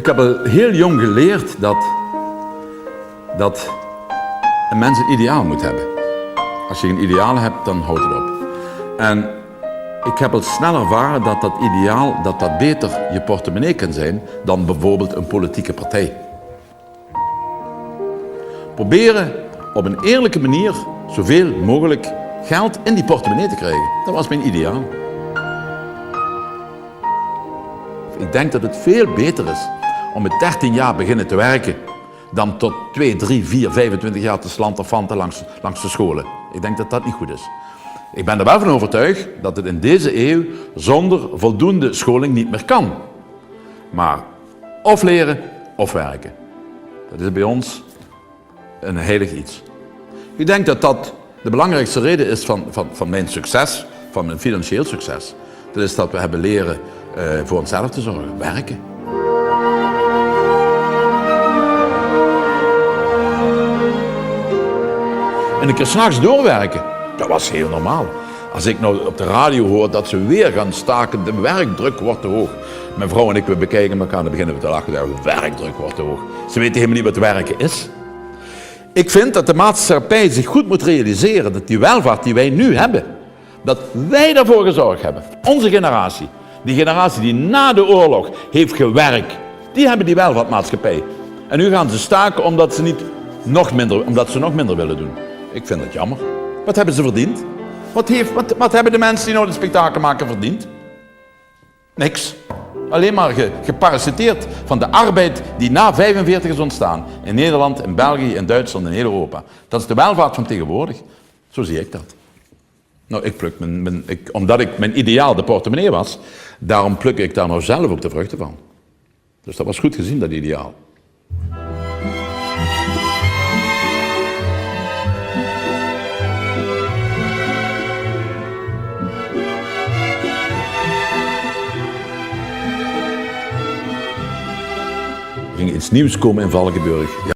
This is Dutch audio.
Ik heb al heel jong geleerd dat een mens een ideaal moet hebben. Als je een ideaal hebt, dan houdt het op. En ik heb al snel ervaren dat dat ideaal dat beter je portemonnee kan zijn dan bijvoorbeeld een politieke partij. Proberen op een eerlijke manier zoveel mogelijk geld in die portemonnee te krijgen. Dat was mijn ideaal. Ik denk dat het veel beter is om met 13 jaar beginnen te werken dan tot 2, 3, 4, 25 jaar te slanterfanten langs de scholen. Ik denk dat dat niet goed is. Ik ben er wel van overtuigd dat het in deze eeuw zonder voldoende scholing niet meer kan. Maar of leren of werken. Dat is bij ons een heilig iets. Ik denk dat dat de belangrijkste reden is van mijn succes, van mijn financieel succes. Dat is dat we hebben leren voor onszelf te zorgen, werken. En een keer 's nachts doorwerken, dat was heel normaal. Als ik nou op de radio hoor dat ze weer gaan staken, de werkdruk wordt te hoog. Mijn vrouw en ik, we bekijken elkaar en dan beginnen we te lachen. De werkdruk wordt te hoog. Ze weten helemaal niet wat werken is. Ik vind dat de maatschappij zich goed moet realiseren dat die welvaart die wij nu hebben, dat wij daarvoor gezorgd hebben. Onze generatie, die generatie die na de oorlog heeft gewerkt, die hebben die welvaartmaatschappij. En nu gaan ze staken omdat ze nog minder willen doen. Ik vind het jammer. Wat hebben ze verdiend? Wat hebben de mensen die nou het spektakel maken verdiend? Niks. Alleen maar geparasiteerd van de arbeid die na 45 is ontstaan. In Nederland, in België, in Duitsland, in heel Europa. Dat is de welvaart van tegenwoordig. Zo zie ik dat. Nou, ik pluk omdat mijn ideaal de portemonnee was, daarom pluk ik daar nou zelf ook de vruchten van. Dus dat was goed gezien, dat ideaal. Er ging iets nieuws komen in Valkenburg.